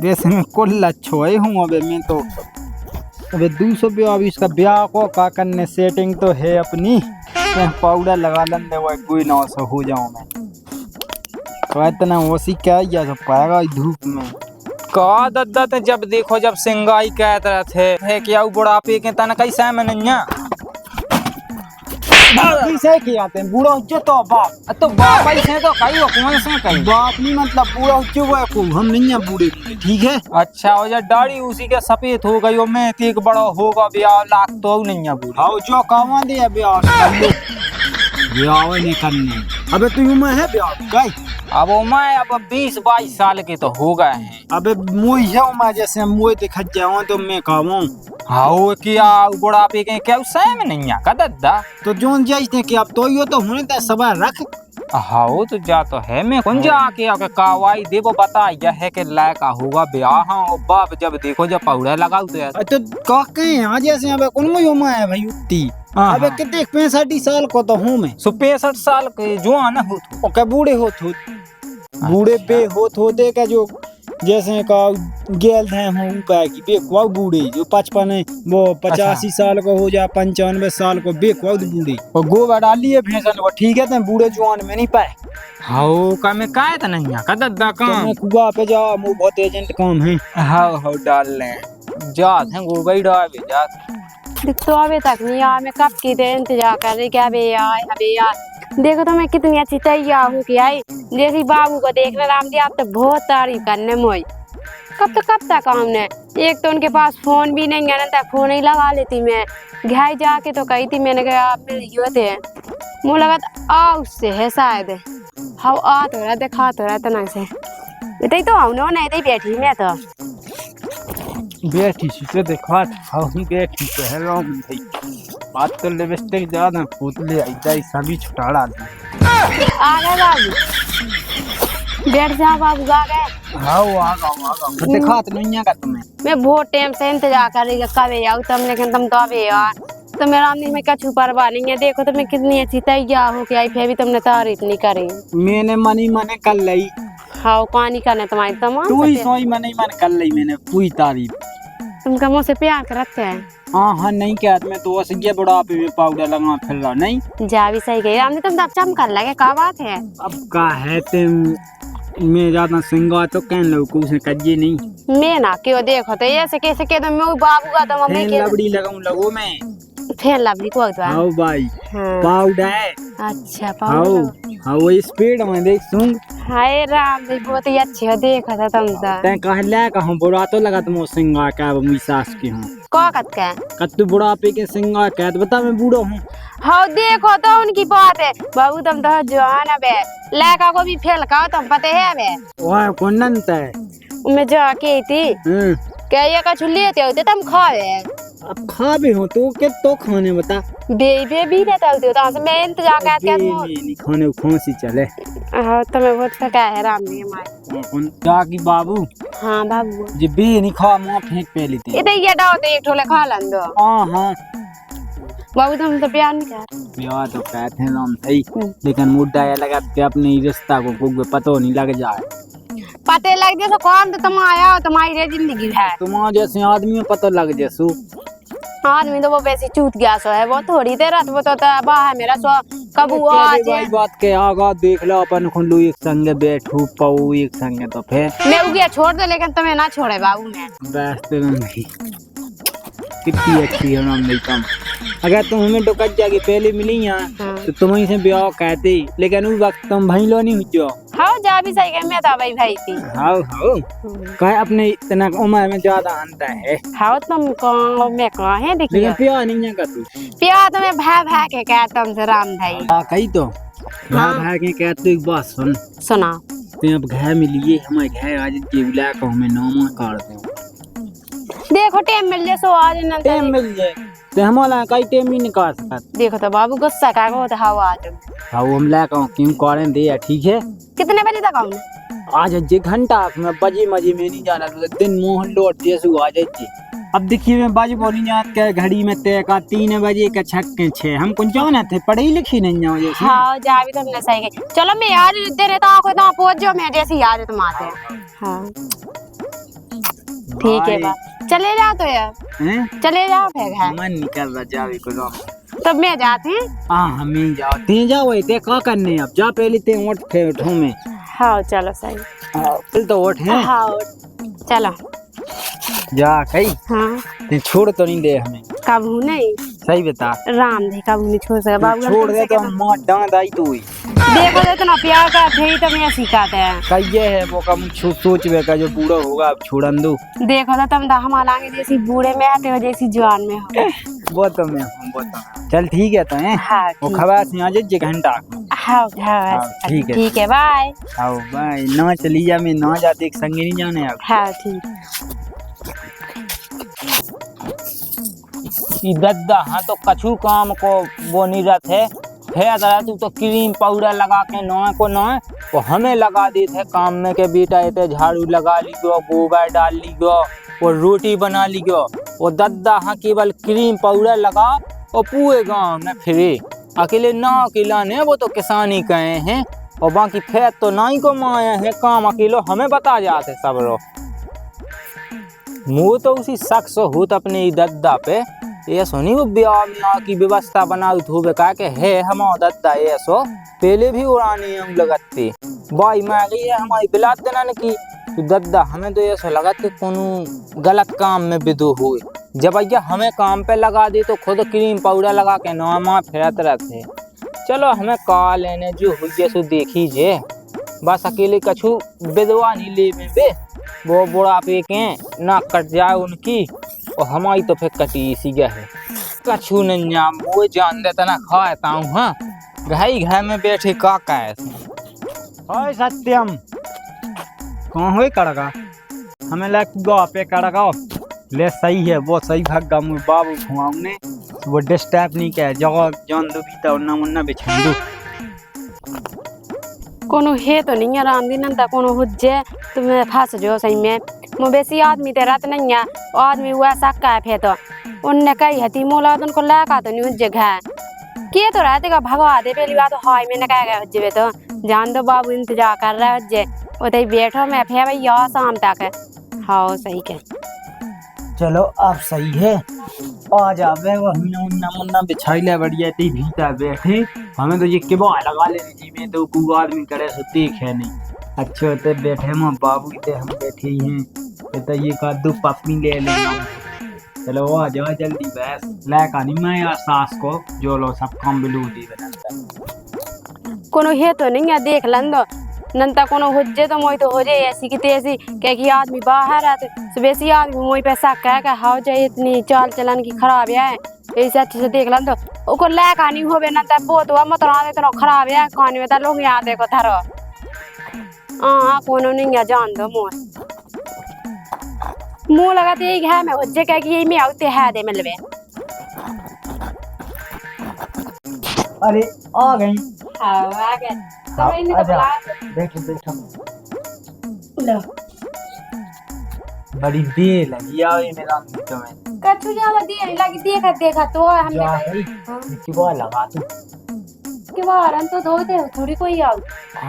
वैसे मैं कुल अच्छो है हूँ अबे मैं तो अबे 200 ब्याह अभी इसका ब्याह को का करने सेटिंग तो है अपनी मैं पाउडर लगा लें दे वो कोई ना सो हो जाऊँ मैं तो इतना ओसी क्या या सब पाएगा धूप में का दद्दा ते जब देखो जब सिंगाई कहत रहे है क्या बुढ़ापे के तना कैसे में नैया कैसे किया आते हैं बूढ़ा उच्च तो बाप तो बाप ऐसे तो कई हो कौन से कई बाप नहीं मतलब बूढ़ा उच्च वो है को हम नहीं है बूढ़े ठीक है। अच्छा हो जा दाढ़ी उसी के सफेद हो गई मैं एक बड़ा होगा ब्याह लाख तो नहीं है बूढ़ा आओ जो कामा दे ब्याह कर लो ब्याह नहीं करने अबे तू में है ब्याह गई अब मैं अब 20-22 साल के तो हो गए हैं। अबे मुई है मैं जैसे मुई दिखा जाऊं तो मैं कहूं हाँ क्या बुढ़ापे के क्या उससे में नहीं का दद्दा तो जोन जाइए कि अब तो यो तो होने ते सवार रख हाँ तो जा तो है मैं कौन जा के आके कावाई दे वो बता यह है कि लायक होगा ब्याह हाँ बाप जब देखो जब पौड़ा लगाओ तो का कहीं आ जैसे अबे कौन में है भाई उतनी अबे कितने 65 साल को तो हूँ मैं 65 साल के जवान हो ओके बूढ़े हो बूढ़े बे होते का जो जैसे का गेल थे हूँ की बेकवा बूढ़े जो 55 वो 85 साल को हो जा 95 साल को बेकवा बूढ़े और गोबर डालिए भैंसन को ठीक है तो बूढ़े जवान में नहीं पाए हाँ का में का तो नहीं है कददा काम मैं कुआ पे जा मु बहुत एजेंट काम है हाँ डाल ले जात है गोबर डाल जात तो अभी तक नहीं आया मैं कब की दे इंतजार कर रही क्या अबे यार देखो तो मैं कितनी अच्छी तैयार हूँ कि आई जैसी बाबू को देख रहे राम जी आप तो बहुत तारीफ करने मोई कब तक हमने एक तो उनके पास फोन भी नहीं है ना फोन ही लगा लेती मैं घर जाके तो कही थी मैंने कहा आप मेरे थे मुझे लगा आ उससे है शायद हाँ आ तो रहा देखा तो रहा तना से इतनी तो हम नहीं इतनी बैठी मैं तो बैठी से देखा हम बैठी तो है राम भाई बात कर ले बेस्टे ज्यादा पुतले ऐसा ही सभी छुटाड़ा आ गए बाबू बैठ जा बाबू आ गए हाँ आ गए देखा तो नहीं है का तुम्हें मैं बहुत टाइम से इंतजार कर रही कब आओ तुम लेकिन तुम तो अभी यार तो मेरा आमनी में कछु परवाह नहीं है देखो तो मैं कितनी अच्छी तैयार हो के आई फिर भी तुमने तारीफ नहीं करी मैंने मने कर ली हाँ पानी करने तुम्हारी तमाम तू ही सोई मने मन कर ली मैंने पूरी तारीफ तुमका मुझसे प्यार करते हैं हाँ नहीं क्या मैं तो ऐसे ये बुढ़ापे में पाउडर लगा फिर रहा नहीं जा भी सही गई हमने तुम चमकन लगे क्या बात है अब का है तुम मैं ज्यादा सिंगा तो कहने लोग को उसने कजिए नहीं मैं ना क्यों देखो तो ऐसे कैसे कह दो मैं बाबू का तो मम्मी के लबड़ी लगाऊं लगो मैं फिर लवली को हाँ भाई पाउडर अच्छा पाउडर हाँ वो स्पीड में देख सुन हाय राम भाई बहुत ही अच्छे हो देखा था तुम तो तै कह ले कहूं बुढ़ा तो लगा तुम सिंगा का वो सास के हूं कत का कत्तू बुढ़ापे के सिंगा का तो बता मैं बूढ़ा हूं हाँ देखो तो उनकी बात है बाबू तुम तो जवान है लड़का को भी फेल का तुम पता है बे ओए कौन है मैं जाके थी क्या ये का लेते होते तुम खावे अब खा भी हो तो के तो खाने बता बेबी भी रहता होते हो तो मैं इंतजार करके नहीं खाने खांसी चले हाँ तो मैं बहुत फटा है राम जी हमारे कौन जाकी बाबू हाँ बाबू जे बे नहीं खा मुंह फेंक पे लेते इधर ये डाल दे एक ठोले खा लन दो हां बाबू तुम तो प्यार नहीं कर प्यार तो कहते हैं हम सही लेकिन मुद्दा ये लगा कि अपने रिश्ता को कोई पता नहीं लग जाए पते लग जैसे कौन तो तुम आया तुम्हारी जिंदगी है तुम्हारे जैसे आदमी में पता लग जैसू आदमी तो वो वैसे चूत गया सो है वो थोड़ी देर रात वो तो बाह है मेरा सो कब हुआ आज भाई बात के आगा देख लो अपन खुल्लू एक संगे बैठू पाऊ एक संगे तो फिर मैं उगिया छोड़ दे लेकिन तुम्हें ना छोड़े बाबू ने बस नहीं कितनी अच्छी है हम मिलता अगर तुम हमें डोकत जाके पहले मिली यहाँ तो तुम्हें से ब्याह कहते लेकिन उस वक्त तुम भाई लो नहीं हुई हाँ जा भी सही गए मैं तो भाई थी हाँ कहे अपने इतना उम्र में ज्यादा अंतर है हाँ तुम कौन मैं कहाँ है देखिए प्यार नहीं है तू प्यार तो मैं भाई के कहता तुमसे राम भाई कही तो भाई के कहते एक बात सुना तो अब घर मिलिए हमारे घर आज जेबुला को हमें नामा काटते हैं देखो टाइम मिल जाए सो आज ना टाइम मिल जाए तो हमारा कई टाइम ही निकाल सकता देखो तो बाबू गुस्सा का हो तो हवा आज हाँ वो हम ला कहूँ क्यों करें दे ठीक है कितने बजे तक आऊँ आज जे घंटा में बजे मजे में नहीं जाना तो दिन मोहन लौट जैसे आ जाए अब देखिए मैं बाजी बोली याद के घड़ी में तय का 3 बजे का 6 हम कौन जाना थे पढ़ी लिखी नहीं जाओ जैसे हाँ जा भी तुमने सही गई चलो मैं यार तेरे तो आंखों तो पहुंच जाओ मैं जैसे याद है तुम आते हाँ ठीक है भाई। बात चले जाओ तो यार हैं? चले जाओ फिर घर मन नहीं कर रहा जावे को लो। तब मैं जाती हूँ हाँ हमें जाओ ते जाओ ते का करने अब जा पहले ते उठ फिर उठो में। हाँ चलो सही फिर तो उठ है हाँ चलो जा कहीं हाँ ते छोड़ तो नहीं दे हमें। कबू नहीं सही बता राम दे कबू नहीं छोड़ सका बाबू छोड़ दे तो हम मार डांड आई तू ही देखो तो इतना प्यार करते ही तो मैं सिखाते हैं कहिए है वो कम सोच वे का जो बूढ़ा होगा अब छोड़न दो। देखो तो तुम हमारा जैसी बूढ़े में आते हो जैसी जवान में हो वो तो मैं हूँ वो तो चल ठीक है तो है हाँ वो ठीक खबर से आ जे घंटा हाँ हाँ ठीक है। ठीक है बाय आओ भाई ना चली जा मैं ना जाते एक संगे नहीं जाने अब। हाँ ठीक दद्दा हाँ तो कछु काम को वो नहीं रहते है तू तो क्रीम पाउडर लगा के नोए को नोए वो हमें लगा दी थे काम में के बेटा इतने झाड़ू लगा ली गो गोबर डाल ली गो और रोटी बना ली गो वो दद्दा हाँ केवल क्रीम पाउडर लगा और पूरे गांव में फिरे अकेले ना अकेला ने वो तो किसानी कहे हैं और बाकी खेत तो ना ही को माया है काम अकेलो हमें बता जाते सब रो मुँह तो उसी शख्स होत अपने दद्दा पे ये सुनी वो ब्याह में की व्यवस्था बनाई थो बेका के है हम दद्दा ये सो पहले भी उड़ानी हम लगते बाई मैं गई है हमारी बिलात देना ने की तो दद्दा हमें तो ये सो लगा कि कोनो गलत काम में विदु हुए जब भैया हमें काम पे लगा दी तो खुद क्रीम पाउडर लगा के नौमा फिरत रहते चलो हमें का लेने जो हुई सो देखी जे बस अकेले कछु विधवा नहीं ले में बे वो बुढ़ापे के ना कट जाए उनकी और हमारी तो फिर कटी सी गया है कछु नहीं वो जान देता ना खाता हूँ हाँ घर में बैठे का है ओए सत्यम कौन हुए कड़का हमें लग गो पे कड़का ले सही है वो सही भाग गा मुझे बाबू घुमाऊ ने वो डिस्टर्ब नहीं किया जगह जान दो बीता उन्ना मुन्ना बिछा दो कोनो है तो नहीं है राम दिन अंता कोनो हुज्जे तुम्हें फंस जो सही में बेसी आदमी ते रात नहीं है आदमी हुआ सक्का है फिर तो उनने कही हती मोला उनको लगा तो नहीं हुज्जे घा के तो रहते का भगवा दे पहली बात तो हाय मैंने कहा हुज्जे तो जान दो बाबू इंतजार कर रहा है हुज्जे उधर बैठो मैं फिर भैया शाम तक है हाँ सही के चलो अब सही है आ जावे वो हमने उन्ना मुन्ना बिछाई ले बढ़िया ती भीतर बैठे हमें तो ये किबा लगा लेनी जी में तो कु आदमी करे सो देख है नहीं अच्छे होते बैठे हम बाबू इतने हम बैठे ही हैं तो ये का दो पप्पी ले लेना चलो आ जाओ जल्दी बस लायका नहीं मैं यार सास को जो लो सब काम बिलू दी बनाता कोनो है तो नहीं है देख लन दो नंता कोनो हुज्जे तो मोई तो हो जाए ऐसी की तेजी क्या कि आदमी बाहर आते सुबह आदमी मोई पैसा कह हाउ जाए इतनी चाल चलन की खराब है ऐसे अच्छे से देख लन तो उको लै कहानी हो नंता बहुत हुआ मत रहा इतना खराब है कहानी में लोग यहाँ देखो थारो हाँ कोनो नहीं है जान दो मुँह लगाते यही है मैं हुज्जे कह कि यही में आते है दे मिलवे अरे आ गई आ गए बैठो बैठो बड़ी देर लगी आओ ये मेरा तो में कछु ज्यादा देर लगी देखा तो हमने इसकी बात लगा तू कि वारन तो दो दे थोड़ी कोई आओ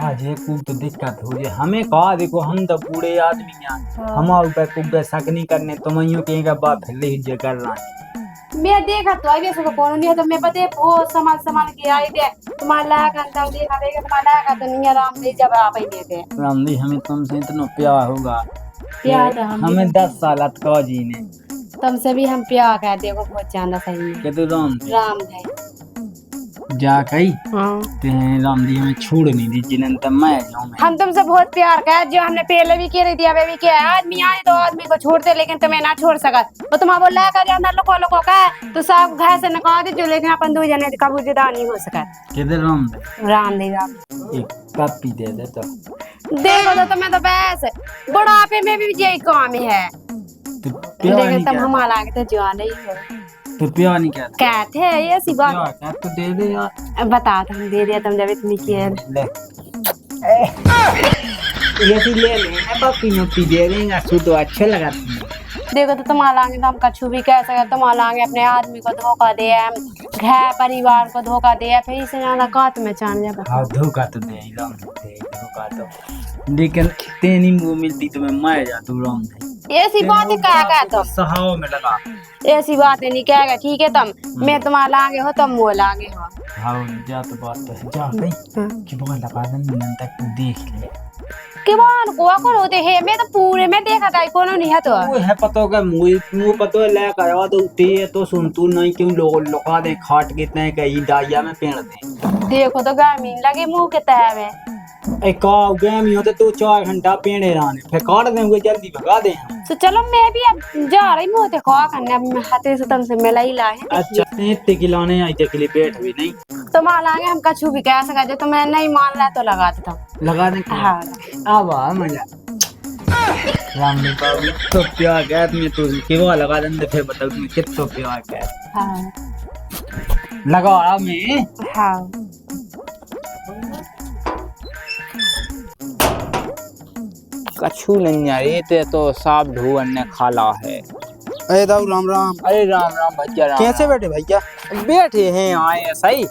आज ये कुल तो दिक्कत हो जाए हमें कहा देखो हम तो बूढ़े आदमी हैं हम ऊपर कुछ शक नहीं करने तुम यूं कहेगा बात फिर जे कर रहा है मैं देखा तो आई सब कौन नहीं तो मैं पते बहुत संभाल के आई दे तुम्हारा घंटा देखा तुम्हारा का तो नहीं आराम दे जब आप ही देते राम जी हमें तुमसे इतना प्यार होगा प्यार हमें 10 साल का जी ने तुमसे भी हम प्यार कर देखो बहुत ज्यादा सही है के तो राम है जा कही हाँ ते राम जी हमें छोड़ नहीं दी जिन तब मैं जाऊं हम तुमसे बहुत प्यार कर जो हमने पहले भी किया दिया भी किया आदमी आए तो आदमी को छोड़ते लेकिन तुम्हें ना छोड़ सका वो तुम बोला कर जाना लोको लोको का तो सब घर से निकाल दे जो लेकिन अपन दो जने कबू जुदा नहीं हो सका किधर राम दे एक कप दे दे तो देखो तो तुम्हें तो बस बुढ़ापे में भी यही काम है लेकिन तुम हमारा आगे तो जवान ही हो तो प्यार नहीं कहते हैं ये सी बात तो दे दे यार बता तुम दे दिया तुम जब इतनी केयर ले ये सी ले ले बापी नुक्ति दे देंगे सु तो अच्छा लगा देखो तो तुम्हारा आगे तो हम कछु भी कह सकते तुम्हारा आगे अपने आदमी को धोखा दे घर परिवार को धोखा दे फिर इससे ज्यादा का तुम्हें चाहने जाता हाँ धोखा तो दे धोखा तो लेकिन तेनी वो मिलती तो मैं मर जाता हूँ ऐसी बातें क्या तुम सहाव में लगा। ऐसी बातें नहीं कहेगा ठीक है तुम मैं तुम्हारा लागे हो तुम वो लागे हो। हाँ जा तो बात तो है जा भाई कि बहुत लगा दिन तक तू देख ले कि बान को कौन होते हैं मैं तो पूरे में देखा था कौन नहीं है तो वो है पता होगा मुंह पता है ले करवा तो उठे तो सुन तू नहीं क्यों लोका दे खाट कितने कहीं डाइया में पेड़ दे देखो तो गर्मी लगे मुंह के तह में एक का गैमी होते तो 4 घंटा पेड़े रहने फिर काट देंगे जल्दी भगा दे तो चलो मैं भी अब जा रही मुंह ते खा करने अब हाथे से तुमसे मिला ही लाए अच्छा इतने खिलाने आई थे के लिए पेट भी नहीं तो मान लागे हम कछु भी कह सका जो तुम्हें नहीं मान रहा तो लगा देता हूं लगा दे हाँ अब आ मजा राम ने बाबू तो प्यार कहत में तू केवा लगा दे फिर बताओ तुम कितना प्यार कहत हाँ लगा मैं हाँ कछु नहीं यार ते तो साफ धुअन ने खाला है। अरे दाऊ राम राम। अरे राम राम भैया राम कैसे राम। बैठे भैया? बैठे हैं आए सही।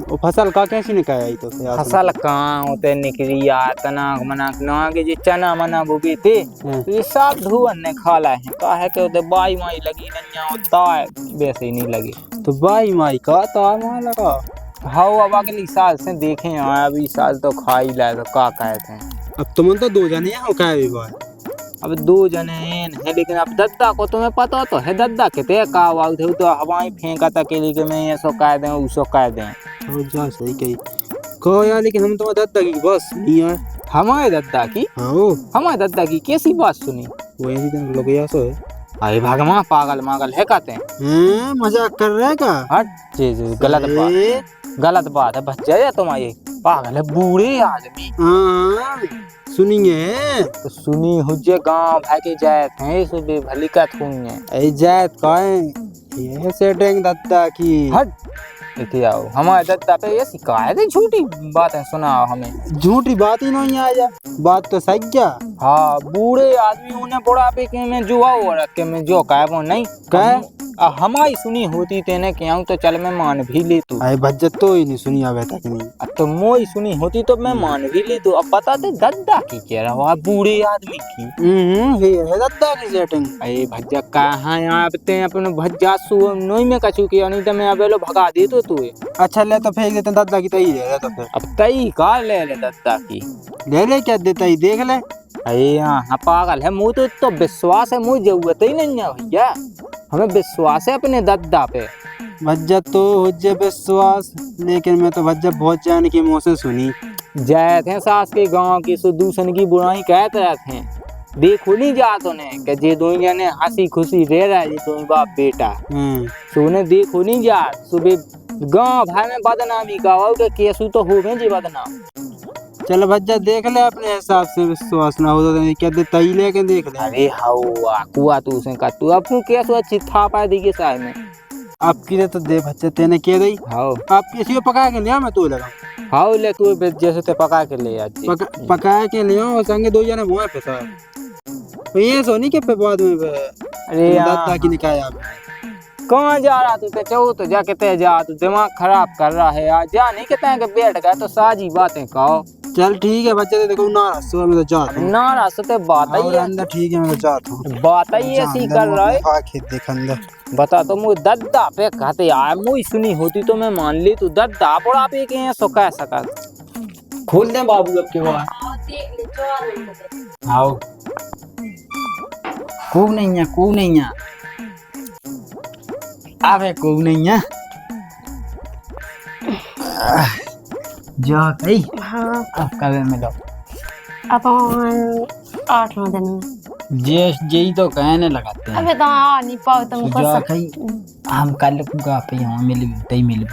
वो फसल का कैसी निकाय आई तो फिर फसल कहाँ होते निकली यार तनाक मनाक ना के जे चना मना बोगे थे तो ये सब धुअन ने खाला है का है कि उधर बाई माई लगी नहीं होता है वैसे ही नहीं लगी तो बाई माई का तार वहाँ लगा। हाँ अब अगली साल से देखे हैं अभी साल तो खा ही लाए तो का कहते हैं। अब तुम तो 2 जने हैं क्या भी बात अब 2 जने हैं लेकिन अब दद्दा को तुम्हें पता तो है दद्दा के ते का वाउ थे तो हवाई फेंका था के लिए कि मैं ये सो कह दें उसो कह दें हो जा सही कही कहो यार लेकिन हम तो दद्दा की बस नहीं है हमारे दद्दा की। हाँ हमारे दद्दा की कैसी बात सुनी वो ऐसी दिन लोग या सो है अरे भगवान पागल मागल है कहते हैं मजाक कर रहे का हट जी गलत बात है बच्चा या तुम्हारे पागल है बूढ़े आदमी। हाँ सुनिए तो सुनी हुज्जे गांव भाई के जायत हैं सुबह भली का थूंगे ऐ जायत का है ये सेटिंग दद्दा की हट इतने आओ हमारे दद्दा पे ये शिकायत है झूठी बातें सुनाओ हमें। झूठी बात ही नहीं आया बात तो सही क्या। हाँ बूढ़े आदमी उन्हें बुढ़ापे के में जुआ हो रखे में जो कहे वो नहीं कहे हमारी सुनी होती तेने क्या तो चल मैं मान भी ले तू अरे बज्जत तो ही नहीं सुनी आवे तक नहीं तो मोई सुनी होती तो मैं मान भी ले तू अब पता थे दद्दा की कह रहा बूढ़े आदमी की ये है दद्दा की सेटिंग। अरे भज्जा कहाँ यहाँ पे अपने भज्जा सु नोई में कछु किया नहीं तो मैं अब लो भगा दे तो तू अच्छा ले तो फेंक देते दद्दा की तई ले तो फिर अब तई का ले दद्दा की ले क्या देता ही देख ले। अरे हाँ पागल है मुझे तो विश्वास है मुझे जरूरत ही नहीं है भैया हमें विश्वास है अपने दद्दा पे। भज्जा तो हुज्जे विश्वास लेकिन मैं तो भज्जा बहुत जाने की मुँह से सुनी जाए थे सास के गांव की दूसरे की बुराई कहते रहते हैं देखो नहीं जात उन्हें कि जे दो जने हंसी खुशी रह रहा है ये दो बाप बेटा तो उन्हें देखो नहीं जात सुबह गांव भाई में बदनामी का के केसू तो हो गए जी बदनाम। चल भज्जा देख ले अपने हिसाब से विश्वास ना हो तो क्या दे तई लेके देख ले। अरे हाउ कुआ तू से का तू अब केसू अच्छी था पाए दी के साथ में अब की तो दे भज्जा तेने के दई हाउ आप किसी को पका के लिया मैं तू लगा हाउ ले तू जैसे ते पका के ले आज पका के लिया संगे 2 जने मुंह पे था तो ये सोनी के पे बाद में अरे दद्दा की निकाय कहाँ जा रहा तू चाहो तो जाके ते जा तू दिमाग खराब कर रहा है यार जा नहीं कहते के बैठ गए तो साजी बातें कहो। चल ठीक है बच्चे तो देखो नाराज सुबह में तो जाता हूं नाराज तो बात ही है अंदर ठीक है मैं तो जाता हूं बात ही ऐसी कर रहा है आके देख अंदर बता तो मुझे दद्दा पे कहते यार मुझे सुनी होती तो मैं मान ली तू दद्दा पड़ा पे के सो कह सका खोल दे बाबू अब के बाद आओ को नहीं है आवे को नहीं है जा कहीं हाँ अब कब मिलो अपन 8-9 दिन में जे तो कहने लगाते हैं अबे तो आ नहीं पाओ तुम कर जा सक कहीं हम कल को पे यहाँ मिल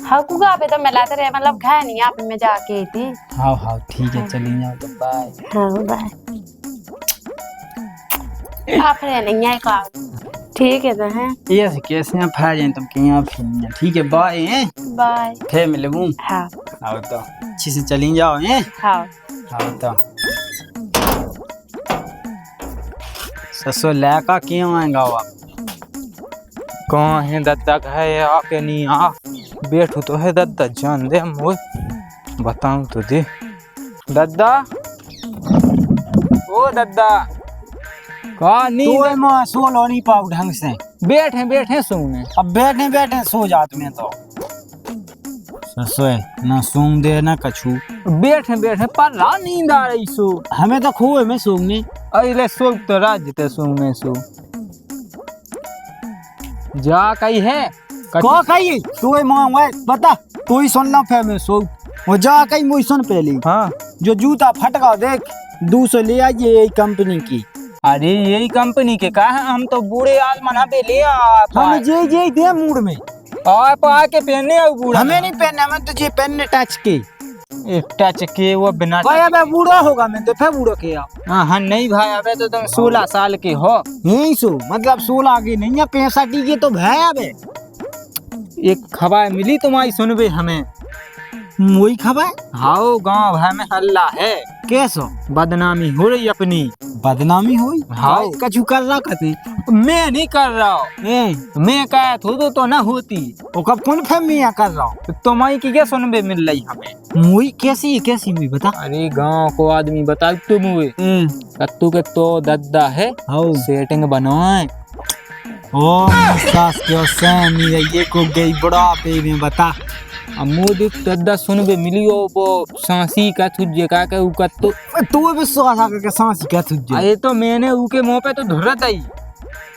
हाँ कुगा पे तो मिलाते रहे मतलब खाए नहीं यहाँ पे मैं जाके थी। हाँ ठीक है चली जाओ तो बाय। हाँ बाय आप नहीं है का ठीक है तो है ये कैसे यहाँ फैल जाए तुम के यहाँ फिर ठीक है बाय बाय फिर मिलूँ। हाँ आओ तो अच्छी से चली जाओ हाँ आओ तो ससुर लैका क्यों आएगा आप कौन है दद्दा कहे आके नहीं आ बैठू तो है दद्दा जान दे मुझे बताऊं तो दे दद्दा ओ दद्दा का तो नींद माँ सो लो नहीं पाऊ ढंग से। बैठे बैठे सोने अब बैठे बैठे सो जात में तो सोए ना सूंग दे ना कछू। बैठे बैठे पर रा नींद आ रही सो हमें तो खूब में सूंगने। अरे सो तो राजते सोने सो जा कही है को कही तो माँ वै बता तू ही सुनना फिर मैं सो वो जा कही मुझे सुन पहले। हाँ जो जूता फटका देख 200 ले आइए यही कंपनी की। अरे यही कंपनी के का है हम तो बूढ़े आदमी पे ले हम जे दे मूड में आके पहनने आओ बूढ़ा हमें नहीं पहनना हमें तुझे पहनने टच के टच के वो बिना भाई अबे बूढ़ा होगा मैं तो फिर बूढ़ा के हाँ नहीं भाई अबे तो तुम 16 साल के हो यही सो मतलब 16 आगे नहीं है 65 के तो भाई अबे एक खबर मिली तुम्हारी सुनबे हमें वही खबर हाओ गांव भाई में हल्ला है कैसो बदनामी हो रही अपनी बदनामी हुई हाँ। कछु कर रहा कते मैं नहीं कर रहा हूँ मैं कहा तो ना होती ओ कब कौन फिर मैं कर रहा हूँ तुम्हारी की क्या सुनबे मिल रही हमें मुई कैसी मुई बता। अरे गांव को आदमी बता तुम हुए कत्तू के तो दद्दा है हाउ सेटिंग बनवाए ओ सास के सैमी ये को गई बड़ा पे में बता अमूद दद्दा सुनबे मिलियो वो सांसी का तुझे का के उ कत्तू तू भी सो आसा के सांस क्या तुझे अरे तो मैंने उके मुंह पे तो धुरत आई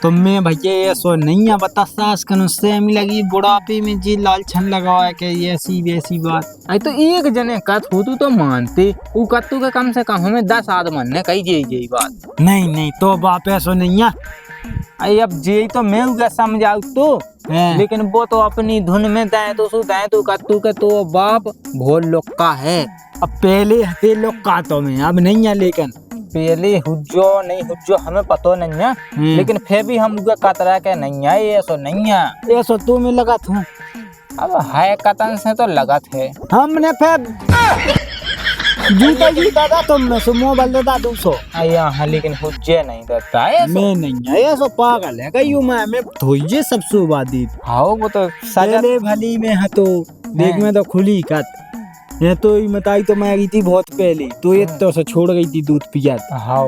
तो मैं भैया ये सो नहीं है बता सास कनु सैमी लगी बुढ़ापे में जी लाल छन लगावा है कि ऐसी वैसी बात। अरे तो एक जने कत हो तो मानते उ कत्तू के कम से कम हमें 10 आदमी ने कही यही बात नहीं तो बाप ऐसो नहीं है। अरे अब जे तो मैं उगे समझाऊ तो लेकिन वो तो अपनी धुन में दाएं तो कत्तू के तो बाप भोल लोग का है। अब पहले हते लोग का तो में अब नहीं है लेकिन पहले हुज्जो नहीं हुज्जो हमें पतो नहीं है लेकिन फिर भी हम उगे कतरा के नहीं है ये सो नहीं है ऐसो तू में लगा था अब है कतन से तो लगत है हमने फिर जूता था तुम में सो मोबाइल देता 200 यहाँ लेकिन हुज्जे नहीं देता है मैं नहीं है ये सो पागल है कहीं मैं धोइए सब सुबादी हाँ वो तो सजले भली में है तो देख में तो खुली कत ये तो बताई तो मैं गई थी बहुत पहले तो ये तो से छोड़ गई थी दूध पिया हाँ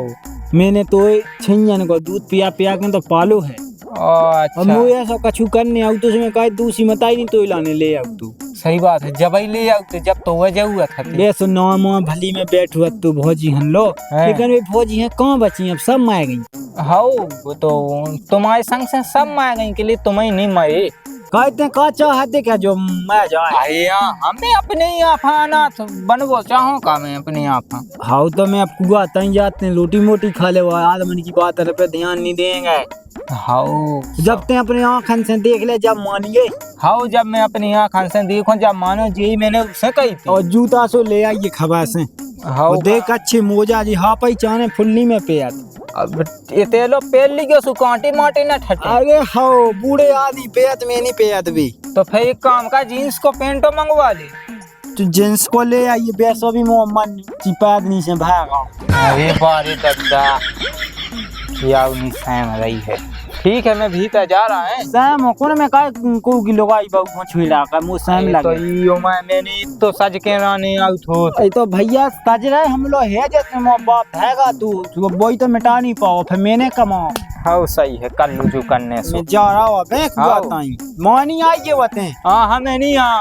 मैंने तो छिंजन को दूध पिया के तो पालो है। अच्छा अब मुझे ऐसा कछु करने आऊ तो उसमें कहा दूसरी बताई नहीं तो लाने ले आऊ तू सही बात है जब ही ले आऊ तो जब तो वजह हुआ था ये सो नौ भली में बैठ हुआ तू भौजी हन लो लेकिन वे भौजी हैं कहाँ बची अब सब मार गई। हाँ वो तो तुम्हारे संग से सब मार गई के लिए तुम्हें नहीं मारे कहते का चाहते क्या जो मैं जाए हमें अपने यहाँ आना बनवो चाहो का मैं अपने यहाँ हाँ तो मैं अब कुआ तई जाते हैं रोटी मोटी खा ले आदमी की बात पे ध्यान नहीं देंगे। हाँ जब ते अपने आँखन से देख ले जब मानिए हाँ जब मैं अपनी आँखन से देखो जब मानो जी मैंने उससे कही थी और जूता सो ले आइए खबर से हाँ देख अच्छी मोजा जी हाँ पाई चाने फुल्ली में पे अब ये लो पेल ली सु कांटे माटे ना ठटे अरे हाँ बूढ़े आदि पेयत में नहीं पेयत भी तो फिर एक काम का जीन्स को पेंटो मंगवा ले तो जींस को ले आइए वैसा भी मोहम्मद चिपादनी से भागा। अरे बारे दद्दा क्या उन्हीं सहम रही है ठीक है मैं भीतर जा रहा है सैम कौन में का को की लगाई बहु मछुला का मु सैम लगे तो यो मैंने तो सज के राने आउट हो ए तो भैया सज रहे हम लोग है जैसे मो बाप हैगा तू बोई तो मिटा नहीं पाओ फिर मैंने कमाओ। हाँ सही है कर लू जो करने से मैं जा रहा हूं अबे बताई मानी आइए बते हां हमें नहीं आ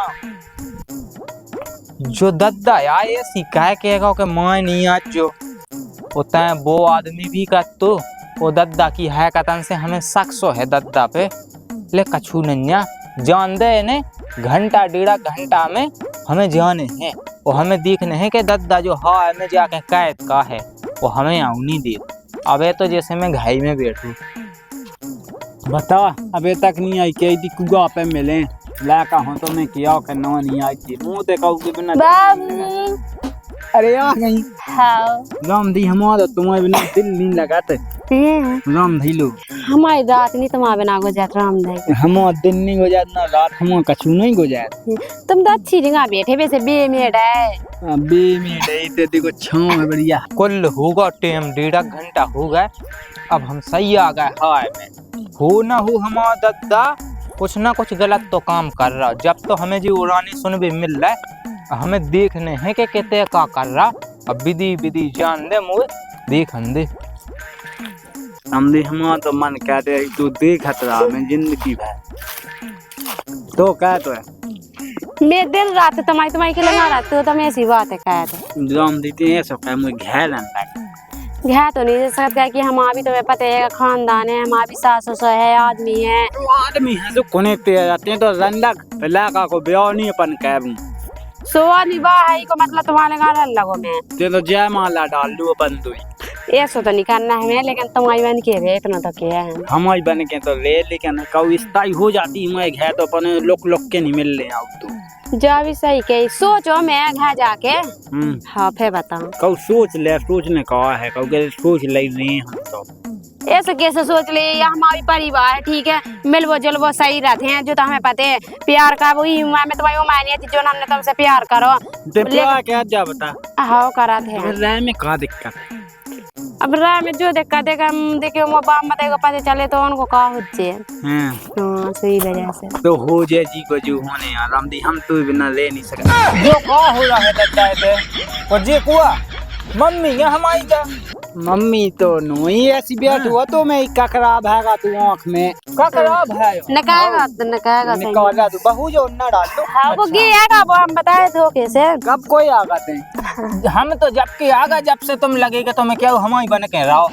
जो दद्दा यार ये सिकाय कहेगा कि मां नहीं आज जो होता है वो आदमी भी का तो वो दद्दा की है कतन से हमें शक है दद्दा पे ले कछु नन्या जान दे ने घंटा 1.5 घंटा में हमें जाने हैं वो हमें देखने हैं कि दद्दा जो हाँ में जाके कैद का है वो हमें आऊ नहीं दे। अबे तो जैसे मैं घाई में बैठू बता अबे तक नहीं आई के दी कुआ पे मिले लाका हो तो मैं किया करना नहीं आई थी मुंह ते कहू के बिना बाबू अरे आ गई हाँ राम दी हमारा तुम्हारे बिना दिल नहीं लगाते राम धी लो हमारी रात नहीं तुम्हारे बिना गुजरत राम दे हम दिन नहीं गुजर ना रात हम कछु नहीं गुजर तुम तो अच्छी जगह बैठे वैसे बेमेड है बेमेड है देखो छांव है बढ़िया कुल होगा टाइम 1.5 घंटा हो गए अब हम सही आ गए हाय में हो ना हो हमारा दद्दा कुछ ना कुछ गलत तो काम कर रहा जब तो हमें जो उड़ाने सुनबे मिल रहा है हमें देखने हैं कि कहते का कर रहा अब विधि विधि जान दे मुझे देख हम दे हमने हमारा तो मन कहते है तू देखत रहा मैं जिंदगी भर तो कह तो है मैं दिन रात तुम्हारी के लगा रहती हूँ तो मैं ऐसी बात है कहते जो हम देते हैं सब कह मुझे घेर लग घा तो नहीं दे सकता कि हम अभी तुम्हें पता है खानदान है, हम अभी सास ससुर है, आदमी है। तो आदमी है जो कोने पे जाते हैं तो रंडक लड़का को ब्याह नहीं अपन कह सो आदमी बाहर है को मतलब तुम्हारे गाना लगो मैं ते तो जय माला डाल दू अपन तो ऐसा तो नहीं करना है लेकिन तुम्हारी बन के रे इतना तो क्या है हमारी बन के तो ले लेकिन कभी स्थाई हो जाती मैं घे तो अपन लोक के नहीं मिल ले आओ तो जा भी सही के सोचो मैं घर जाके हाँ फिर बताऊं कौ सोच ले सोचने कहा है कौ के सोच ले रहे हम तो ऐसे कैसे सोच ले या हमारी परिवार है ठीक है मिलवो जुलवो सही रहते हैं जो तो हमें पता है प्यार का वही हुआ मैं तुम्हारी वो मानिए थी जो हमने तुमसे प्यार करो प्यार क्या जा बता हाँ करा थे राय में कहा दिक्कत अब राय में जो दिक्कत है हम देखे वो बाप मत को पता चले तो उनको कहा होते हाँ सही वजह से तो हो जाए जी को जो होने यार हम तो बिना ले नहीं सकते जो कहा हो रहा है दद्दा है और जे कुआ मम्मी ये हमारी जा मम्मी तो नहीं ऐसी बैठ हुआ तो मैं का खराब हैगा तू आँख में का खराब है नकाएगा सही निकाला तू बहू जो न डाल दो हाँ वो गया वो हम बताए थे कैसे कब कोई आगा थे हम तो जब के आगा जब से तुम लगेगा तो मैं क्या हमारी बन के रहो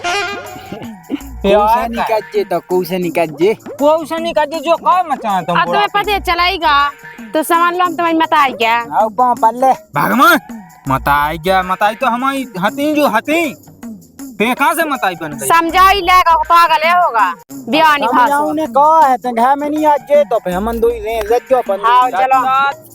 कौशा निकाजे तो कौशा निकाजे कौशा निकाजे जो कहा मचा तुम अब तुम्हें पता चलाएगा तो समझ लो हम तुम्हारी मत आई क्या आओ पाँव पल्ले भगवान मताई क्या मताई तो हमारी हती जो हती ते कहाँ से मताई बन गई समझाई लेगा पागल है होगा बयानी खासो ने कहा है तो घर में नहीं आज जे तो फिर हम दो ही रहे जज्जो अपन हाँ चलो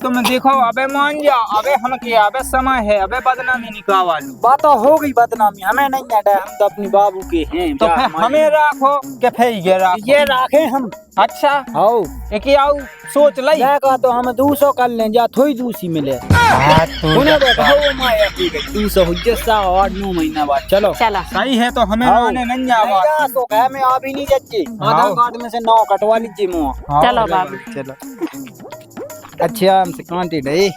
तुम देखो अबे मान जा अबे हम क्या अबे समय है अबे बदनामी निकाल लो बात तो हो गई बदनामी हमें नहीं आता हम तो अपनी बाबू के हैं तो फिर हमें राखो के फिर ये राखे हम अच्छा आओ एक आओ सोच लाई का तो हम 200 कर लें जा थोड़ी दूसरी मिले उन्हें देखा वो माया की 200 जैसा 8-9 महीना बाद चलो चलो सही है तो हमें आने नहीं जावा तो कह मैं आ भी नहीं जच्ची आधार कार्ड में से 9 कटवा लीजिए मुँह चलो बाबू चलो अच्छा हमसे कांटे नहीं